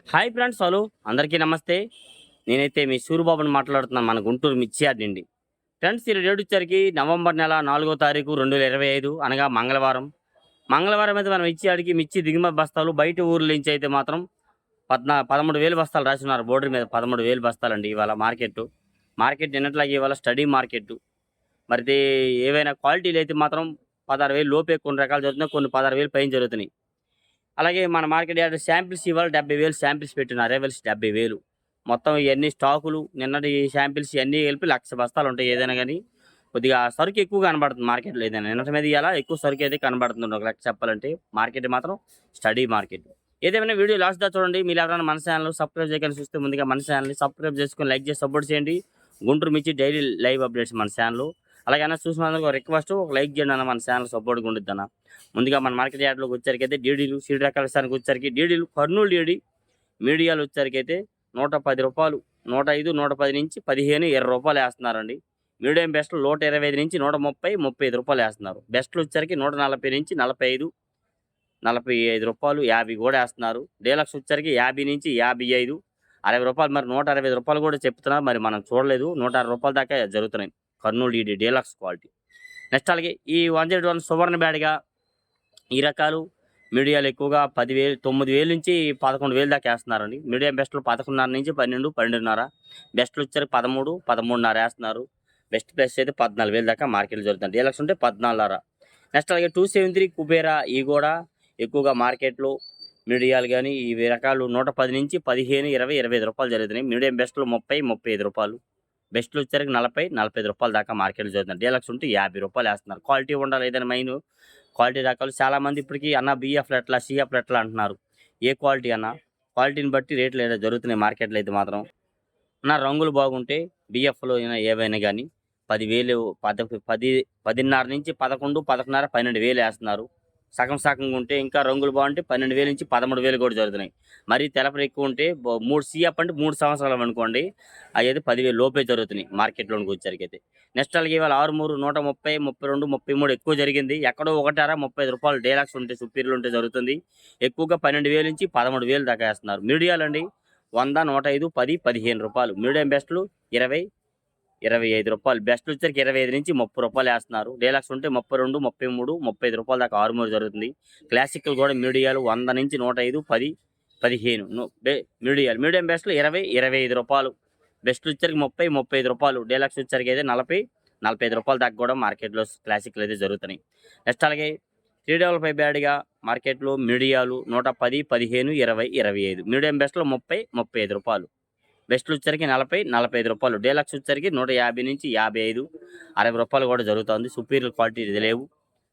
Hi friends, hello అందరికీ నమస్తే. నేనైతే మీ సూరిబాబుని మాట్లాడుతున్నాను, మన గుంటూరు మిర్చి యార్డ్ నుండి. ఫ్రెండ్స్, ఈ డేట్ వచ్చరికి నవంబర్ నెల 4వ తారీఖు 2025 అనగా మంగళవారం. మంగళవారం అయితే మనం మిర్చి యార్డ్‌కి మిర్చి దిగుమతి బస్తాలు బయట ఊర్ల నుంచి అయితే మాత్రం 13,000 బస్తాలు రాసున్నారు బోర్డర్ మీద. 13,000 బస్తాలండి ఇవాళ మార్కెట్టు. మార్కెట్ నిన్నట్లాగే ఇవాళ స్టడీ మార్కెట్టు. మరిది ఏవైనా క్వాలిటీలు అయితే మాత్రం 16,000 లోపే కొన్ని రకాలు జరుగుతున్నాయి. కొన్ని 16,000 పైన జరుగుతున్నాయి. అలాగే మన మార్కెట్ యార్డ్ శాంపిల్స్ ఇవాళ 70,000 శాంపిల్స్ పెట్టిన అరైవల్స్ 70,000. మొత్తం ఇయన్నీ స్టాకులు నిన్నటి శాంపిల్స్ ఇయన్నీ కలిపి 1,00,000 బస్తాలుంటాయి ఏదైనా గాని. కొద్దిగా సరుకు ఎక్కువ కనబడుతుంది మార్కెట్‌లో ఏదైనా. నిన్నటి మీద ఇయాల ఎక్కువ సరుకయితే కనబడుతుంది ఒక లెక్క చెప్పాలంటే. మార్కెట్ మాత్రం స్టడీ మార్కెట్. ఏదేమైనా వీడియో లాస్ట్ దాకా చూడండి. మీరెవరైనా మన ఛానెల్ సబ్స్క్రైబ్ చేయకుండా చూస్తే ముందుగా మన ఛానెల్‌ని సబ్స్క్రైబ్ చేసుకొని లైక్ చేసి సపోర్ట్ చేయండి. గుంటూరు మిర్చి డైలీ లైవ్ అప్డేట్స్ మన ఛానెల్. అలాగే అన్న చూసినందుకు ఒక రిక్వెస్ట్, ఒక లైక్ చేయండి అన్న, మన ఛానెల్ సపోర్ట్‌గా ఉండిద్దన్న. ముందుగా మన మార్కెట్ యార్డ్‌లోకి వచ్చేసరికైతే డీడీలు సీడ్ రకాల స్థానికి వచ్చేసరికి డీడీలు కర్నూలు డీడీ మీడియాలు వచ్చేసరికైతే రూ. 110, 105, 110 నుంచి 15, రూ. 20 ఏస్తున్నారండి. మీడియం బెస్ట్‌లు 125 నుంచి 130, రూ. 35 ఏస్తున్నారు. బెస్ట్‌లు వచ్చేసరికి 140 నుంచి 45, రూ. 45, 50 కూడా ఏస్తున్నారు. డీలక్స్ వచ్చేసరికి 50 నుంచి 55, రూ. 60, మరి రూ. 160 కూడా చెప్తున్నారు. మరి మనం చూడలేదు. రూ. 160 దాకా జరుగుతున్నాయి Kurnool DD deluxe quality. Next అలాగే ఈ 101 సువర్ణ బ్యాడ్‌గా ఈ రకాలు మీడియాలు ఎక్కువగా 10,000, 9,000 నుంచి 11,000 దాకా ఏస్తున్నారండి. మీడియం బెస్ట్‌లు 11.5 నుంచి 12, 12.5. బెస్ట్‌లు వచ్చేసరికి 13, 13.5 ఏస్తున్నారు. బెస్ట్ ప్రైస్ అయితే 14,000 దాకా మార్కెట్‌లో జరుగుతుంది. డీలక్స్ ఉంటే 14.5. నెక్స్ట్ అలాగే 273 కుబేరా ఇవి కూడా ఎక్కువగా మార్కెట్‌లో మీడియాలు గాని ఇవి రకాలు 110 నుంచి 15, 20, రూ. 25 జరుగుతున్నాయి. మీడియం బెస్ట్‌లు 30, రూ. 35. బెస్ట్‌లు వచ్చేసరికి 40, రూ. 45 దాకా మార్కెట్‌లో జరుగుతుంది. డీలక్స్ ఉంటే రూ. 50 ఏస్తున్నారు. క్వాలిటీ ఉండాలి ఏదైనా మెయిన్. క్వాలిటీ రకాలు చాలామంది ఇప్పటికి అన్న బీఎఫ్‌లు ఎట్లా, సీఎఫ్‌లు ఎట్లా అంటున్నారు. ఏ క్వాలిటీ అన్న? క్వాలిటీని బట్టి రేట్లు జరుగుతున్నాయి మార్కెట్‌లో అయితే మాత్రం. అన్న రంగులు బాగుంటే బీఎఫ్‌లో అయినా ఏవైనా గాని 10,000, 10,5 నుంచి 11, 11.5, 12,000 ఏస్తున్నారు. సగం సగంగా ఉంటే ఇంకా రంగులు బాగుంటే 12,000 నుంచి 13,000 కూడా జరుగుతున్నాయి. మరీ తెలపలు ఎక్కువ ఉంటే 3 సీఎఫ్ అంటే 3 సంవత్సరాలు అనుకోండి. అయ్యయితే 10,000 లోపే జరుగుతున్నాయి మార్కెట్‌లోనికి వచ్చేసరికైతే. నెక్స్ట్ అలాగే ఇవాళ ఆరుమూరు 130, 32, 33 ఎక్కువ జరిగింది. ఎక్కడో ఒకటార రూ. 35 డీలక్స్ ఉంటే సుపీరియర్‌లు ఉంటే జరుగుతుంది. ఎక్కువగా 12,000 నుంచి 13,000 దాకా ఏస్తున్నారు. మీడియాలండి 100, 105, 10, రూ. 15. మీడియం బెస్ట్‌లు 20, రూ. 25. బెస్ట్‌లు వచ్చరికి 25 నుంచి రూ. 30 ఏస్తున్నారు. డీలక్స్ ఉంటే 32, 33, రూ. 35 దాకా ఆరుమూరు జరుగుతుంది. క్లాసిక్‌లు కూడా మీడియాలు 100 నుంచి 105, 10, 15. మీడియం బెస్ట్‌లు 20, రూ. 25. బెస్ట్‌లు వచ్చరికి 30, రూ. 35. డీలక్స్ వచ్చరికైతే 40, రూ. 45 దాకా కూడా మార్కెట్‌లో క్లాసిక్‌లు అయితే జరుగుతున్నాయి. నెక్స్ట్ అలాగే 355 బ్యాడ్‌గా మార్కెట్‌లో మీడియాలు 110, 15, 20, 25. మీడియం బెస్ట్‌లు 30, రూ. 35. బెస్ట్‌లు వచ్చరికి 40, రూ. 45. డీలక్స్ వచ్చరికి 150 నుంచి 55, రూ. 60 కూడా జరుగుతుంది. సుపీరియర్ క్వాలిటీ ఇది లేవు.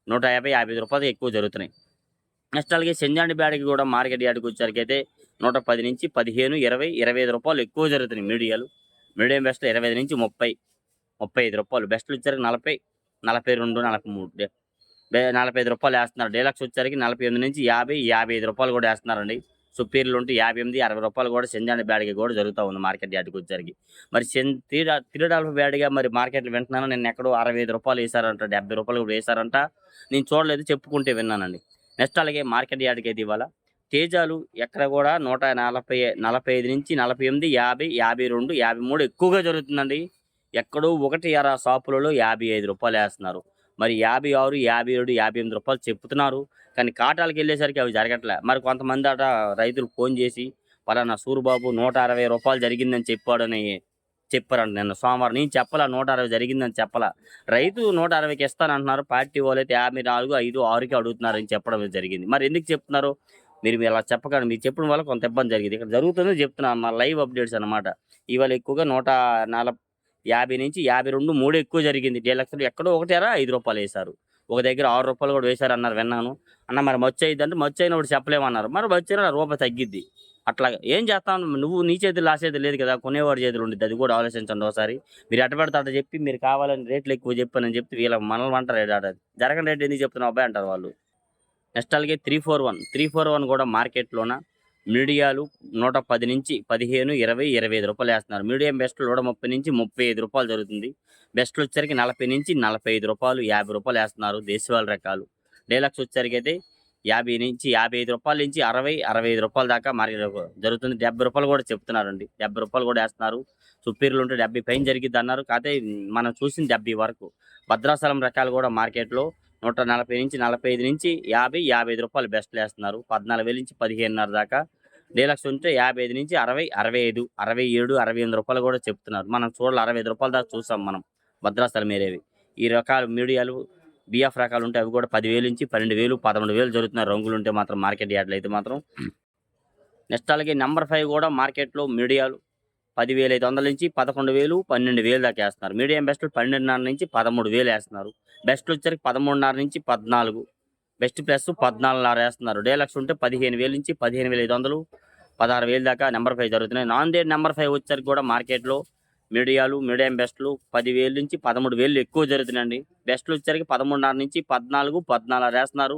150, రూ. 55 ఎక్కువ జరుగుతున్నాయి. నెక్స్ట్ అలాగే సెంజాండి బ్యాడ్‌కి కూడా మార్కెట్ యార్డ్‌కి వచ్చేసరికైతే 110 నుంచి 15, 20, రూ. 25 ఎక్కువ జరుగుతున్నాయి మీడియాలు. మీడియం బెస్ట్‌లు 25 నుంచి 30, రూ. 35. బెస్ట్‌లు వచ్చరికి 40, 42, 43. రూ. 45 ఏస్తున్నారు. డీలక్స్ వచ్చేసరికి 48 నుంచి 50, రూ. 55 కూడా ఏస్తున్నారండి. సుపీరియర్‌లు ఉంటే 58, రూ. 60 కూడా సెంజాండి బ్యాడ్‌కి కూడా జరుగుతా ఉంది మార్కెట్ యార్డ్‌కి వచ్చేసరికి. మరి త్రీ డాల్ఫ్ బ్యాడ్‌గా మరి మార్కెట్‌లో వింటున్నాను. నిన్న ఎక్కడో రూ. 65 ఏసారంట, రూ. 70 కూడా వేసారంట. నేను చూడలేదు, చెప్పుకుంటే విన్నానండి. నెక్స్ట్ అలాగే మార్కెట్ యార్డ్‌కి అయితే ఇవాళ తేజాలు ఎక్కడ కూడా 140, 45 నుంచి 48, 50, 52, 53 ఎక్కువగా జరుగుతుందండి. ఎక్కడో ఒకటి అర షాపులలో రూ. 55 ఏస్తున్నారు. మరి 56, 57, రూ. 58 చెప్తున్నారు. కానీ కాటాలకెళ్ళేసరికి అవి జరగట్లే. మరి కొంతమందట రైతులు ఫోను జేసి, పలానా సూరిబాబు రూ. 160 జరిగిందని చెప్పాడని చెప్పారంట నిన్న సోమవారం. నేను చెప్పలా 160 జరిగిందని చెప్పలా. రైతు 160కి ఇస్తానంటున్నారు. పార్టీ వాళ్ళైతే 54, 5, 6కి అడుగుతున్నారని చెప్పడం జరిగింది. మరి ఎందుకు చెప్తున్నారు? మీరు ఇలా చెప్పకండి. మీరు చెప్పడం వల్ల కొంత ఇబ్బంది జరిగింది. ఇక్కడ జరుగుతుందని చెప్తున్నాను. మా లైవ్ అప్డేట్స్ అన్నమాట. ఇవాళ ఎక్కువగా 150 నుంచి 52, 3 ఎక్కువ జరిగింది. డీలక్స్‌లు ఎక్కడో ఒకటి అర రూ. 5 ఏశారు. ఒక దగ్గర రూ. 6 కూడా వేశారన్నారు విన్నాను. అన్న మరి మచ్చయిద్దంటే మచ్చయినప్పుడు చెప్పలేమన్నారు. మరి మచ్చయిన రూపాయి తగ్గిద్ది. అట్లాగా ఏం చేస్తాం, నువ్వు నీ చేతుల్లో రాసేది లేదు కదా! కొనేవాడి చేతుల్లో ఉండిద్ది. అది కూడా ఆలోచించండి ఒకసారి. మీరు ఎట్ట పడితే అట్ట చెప్పి మీరు కావాలని రేట్లు ఎక్కువ చెప్పానని చెప్తే వీళ్ళ మనల్ని అంటారు ఈడ. జరగని రేట్ ఎందుకు చెప్తున్నావు అబ్బాయి అంటారు వాళ్ళు. నెక్స్ట్ అలాగే 341 కూడా మార్కెట్‌లోన మీడియాలు 110 నుంచి 15, 20, రూ. 25 ఏస్తున్నారు. మీడియం బెస్ట్‌లు 130 నుంచి రూ. 35 జరుగుతుంది. బెస్ట్‌లు వచ్చేసరికి 40 నుంచి రూ. 45, రూ. 50 ఏస్తున్నారు. దేశవాళీ రకాలు. డీలక్స్ వచ్చేసరికైతే 50 నుంచి 55 రూపాయల నుంచి 60, 65 రూపాయల దాకా మార్కెట్ జరుగుతుంది. 70 రూపాయలు కూడా చెప్తున్నారండి. 70 రూపాయలు కూడా ఏస్తున్నారు. సుపీరియర్‌లు ఉంటే 70 పైన జరిగిద్దన్నారు. కాతే మనం చూసింది 70 వరకు. భద్రాచలం రకాలు కూడా మార్కెట్‌లో 140 నుంచి 45 నుంచి 50, 55 రూపాయలు బెస్ట్‌లో ఏస్తున్నారు. 14,000 నుంచి 15,500 దాకా. డీలక్స్ ఉంటే 55 నుంచి 60, 65, 67, 68 రూపాయలు కూడా చెప్తున్నారు. మనం చూడాలి 65 రూపాయల దాకా చూసాం మనం భద్రాచలం ఏరేవి. ఈ రకాలు మీడియాలు బిఎఫ్ రకాలు ఉంటే అవి కూడా 10,000 నుంచి 12,000, 13,000 జరుగుతున్నాయి. రంగులుంటే మాత్రం మార్కెట్ యార్డ్‌లో అయితే మాత్రం. నెక్స్ట్ అలాగే నంబర్ 5 కూడా మార్కెట్‌లో మీడియాలు 10,500 నుంచి 11,000, 12,000 దాకా ఏస్తున్నారు. మీడియం బెస్ట్‌లు 12,500 నుంచి 13,000 ఏస్తున్నారు. బెస్ట్‌లు వచ్చరికి 13,500 నుంచి 14, బెస్ట్ ప్లస్ 14,500 ఏస్తున్నారు. డీలక్స్ ఉంటే 15,000 నుంచి 15,500, 16,000 దాకా నంబర్ 5 జరుగుతున్నాయి. నాన్ దేడ్ నంబర్ 5 వచ్చరికి కూడా మార్కెట్‌లో మీడియాలు, మీడియం బెస్ట్‌లు 10,000 నుంచి 13,000 ఎక్కువ జరుగుతున్నాయండి. బెస్ట్‌లు వచ్చరికి 13,500 నుంచి 14, 14,500 ఏస్తున్నారు.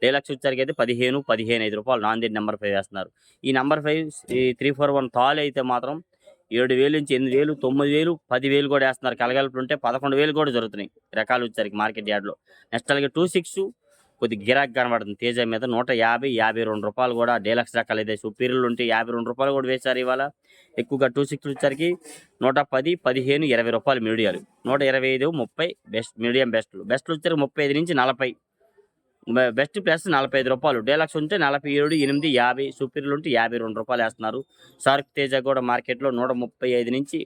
డీలక్స్ వచ్చరికి అయితే 15, 15,500 రూపాయలు నాన్ దేడ్ నంబర్ 5 ఏస్తున్నారు. ఈ నంబర్ 5 ఈ 341 తాలు అయితే మాత్రం 7,000 నుంచి 8,000, 9,000, 10,000 కూడా ఏస్తున్నారు. కలగలుపులు ఉంటే 11,000 కూడా జరుగుతున్నాయి రకాలు వచ్చరికి మార్కెట్ యార్డ్‌లో. నెక్స్ట్ అలాగే 26 కొద్దిగా గిరాకీ కనబడుతుంది. తేజ మీద 150, 52 రూపాయలు కూడా డీలక్స్ రకాలు అయితే సుపీరియర్‌లు ఉంటే 52 రూపాయలు కూడా వేశారు ఇవాళ. ఎక్కువగా 26 వచ్చరికి 110, 15, 20 రూపాయలు మీడియాలు. 125, 30 బెస్ట్ మీడియం బెస్ట్‌లు. బెస్ట్‌లు వచ్చరికి 35 నుంచి 40, బెస్ట్ ప్లస్ 45 రూపాయలు. డీలక్స్ ఉంటే 47, 8, 50, సుపీరియర్‌లు ఉంటే 52 రూపాయలు ఏస్తున్నారు. షార్క్ తేజ కూడా మార్కెట్‌లో 135 నుంచి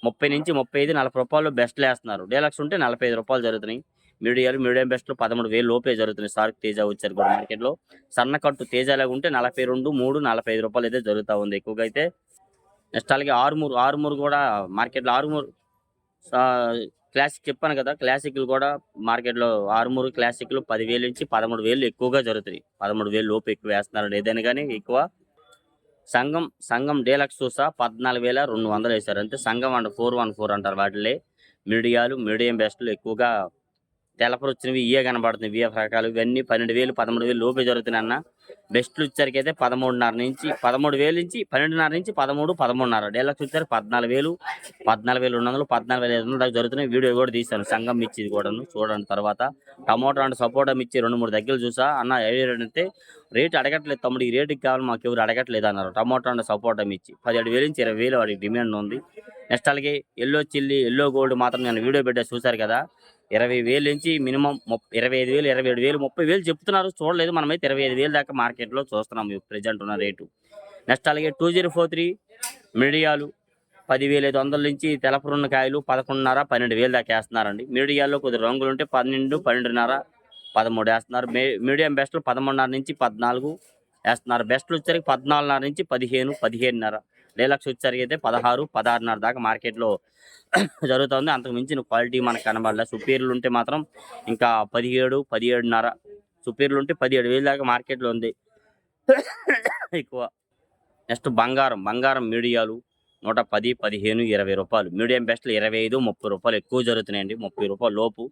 30 నుంచి 35, 40 రూపాయలు బెస్ట్‌లు ఏస్తున్నారు. డీలక్స్ ఉంటే 45 రూపాయలు జరుగుతున్నాయి. మీడియాలు, మీడియం బెస్ట్‌లు 13,000 లోపే జరుగుతున్నాయి. షార్క్ తేజ వచ్చరికి కూడా మార్కెట్‌లో. సన్నకట్టు తేజలాగా ఉంటే 42, 3, 45 రూపాయలు అయితే జరుగుతా ఉంది ఎక్కువగా అయితే. నెక్స్ట్ అలాగే ఆరుమూరు కూడా మార్కెట్‌లో ఆరుమూరు క్లాసిక్ చెప్పాను కదా! క్లాసిక్‌లు కూడా మార్కెట్‌లో ఆరుమూరు క్లాసిక్‌లు 10,000 నుంచి 13,000 ఎక్కువగా జరుగుతున్నాయి. 13,000 లోపు ఎక్కువ వేస్తున్నారండి ఏదైనా గాని ఎక్కువ. సంఘం డీలక్స్ చూసా 14,200 వేశారు. అంతే సంఘం అండ్ 414 అంటారు వాటిల్ని. మీడియాలు, మీడియం బెస్ట్‌లు ఎక్కువగా తెలపరొచ్చినవి ఇయే కనబడుతున్నాయి. బిఎఫ్ రకాలు ఇవన్నీ 12,000, 13,000 లోపే జరుగుతున్నాయన్న. బెస్ట్‌లు వచ్చరికైతే 13,500 నుంచి 13,000 నుంచి 12,500 నుంచి 13, 13,500. డీలక్స్ వచ్చరికి 14,000, 14,200, 14,500 దాకా జరుగుతున్నాయి. వీడియో కూడా తీశాను సంఘం మిర్చిది కూడాను చూడండి తర్వాత. టమోటా అండ్ సపోటా మిర్చి 2, 3 దగ్గరలు చూసా. అన్న ఏ రేట్ అంటే రేట్ అడగట్లేదు తమ్ముడు, ఈ రేటుకి కావాలి మాకెవరు అడగట్లేదు అన్నారు. టమోటా అండ్ సపోటా మిర్చి 17,000 నుంచి 20,000 వాడికి డిమాండ్ ఉంది. నెక్స్ట్ అలాగే ఎల్లో చిల్లీ, ఎల్లో గోల్డ్ మాత్రం నేను వీడియో పెట్టా చూశారు కదా. 20,000 నుంచి మినిమం 25,000, 27,000, 30,000 చెప్తున్నారు. చూడలేదు మనమైతే 25,000 దాకా మార్కెట్‌లో చూస్తున్నాం ప్రెజెంట్ ఉన్న రేటు. నెక్స్ట్ అలాగే 2043 మీడియాలు 10,500 నుంచి తెలపరున్న కాయలు 11,500, 12,000 దాకా వేస్తున్నారండి. మీడియాలో కొద్ది రంగులు ఉంటే 12, 12,500, 13 వేస్తున్నారు. మీడియం బెస్ట్‌లు 13,500 నుంచి 14 వేస్తున్నారు. బెస్ట్‌లు వచ్చరికి 14,500 నుంచి 15, 15,500. డీలక్స్ వచ్చరికి అయితే 16, 16,500 దాకా మార్కెట్‌లో జరుగుతుంది. అంతకు మించిన క్వాలిటీ మనకు కనబడలే. సుపీరియర్‌లు ఉంటే మాత్రం ఇంకా 17, 17,500. సుపీరియర్‌లు ఉంటే 17,000 దాకా మార్కెట్‌లో ఉంది ఎక్కువ. నెక్స్ట్ బంగారం మీడియాలు 110, 15, 20 రూపాయలు. మీడియం బెస్ట్‌లు 25, 30 రూపాయలు ఎక్కువ జరుగుతున్నాయండి. 30 రూపాయల లోపు.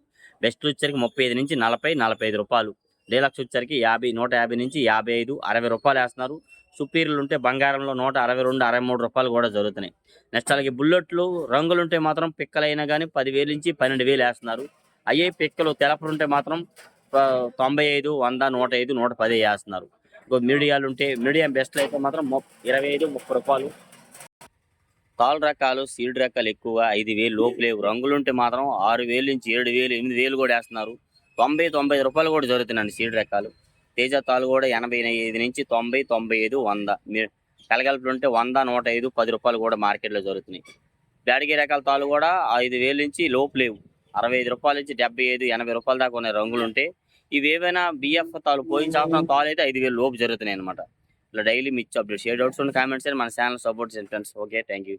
బెస్ట్‌లు వచ్చరికి 35 నుంచి 40, 45 రూపాయలు. డీలక్స్ వచ్చరికి 50, 150 నుంచి 55, 60 రూపాయలు వేస్తున్నారు. సుపీరియర్‌లు ఉంటే బంగారంలో 162, 63 రూపాయలు కూడా జరుగుతున్నాయి. నెక్స్ట్ అలాగే బుల్లెట్లు రంగులుంటే మాత్రం పిక్కలైనా కానీ 10,000 నుంచి 12,000 వేస్తున్నారు. అయ్యే పిక్కలు తెలపరుంటే మాత్రం 95, 100, 105, 110 వేస్తున్నారు. మీడియాలు ఉంటే మీడియం బెస్ట్లు అయితే మాత్రం 25, 30 రూపాయలు. తాలు రకాలు, సీడ్ రకాలు ఎక్కువ 5,000 లోపు లేవు. రంగులుంటే మాత్రం 6,000 నుంచి 7,000, 8,000 కూడా వేస్తున్నారు. 90, 90 రూపాయలు కూడా జరుగుతున్నాయండి సీడ్ రకాలు. తేజ తాలు కూడా 85 నుంచి 90, 95, 100. కలగలుపులు ఉంటే 100, 105, 10 రూపాయలు కూడా మార్కెట్లో జరుగుతున్నాయి. బ్యాడిగి రకాల తాలు కూడా 5,000 నుంచి లోపు లేవు. 65 రూపాయల నుంచి 75, 80 రూపాయల దాకా ఉన్నాయి రంగులు ఉంటే. ఇవి ఏవైనా బిఎఫ్ తాలు పోయిన సంవత్సరం తాలు అయితే 5,000 లోపు జరుగుతున్నాయి అనమాట. ఇలా డైలీ మిర్చి అప్డేట్. షేర్ డౌట్స్ ఉన్న కామెంట్స్ మన ఛానల్ సపోర్ట్ చేయండి ఫ్రెండ్స్. Okay, thank you.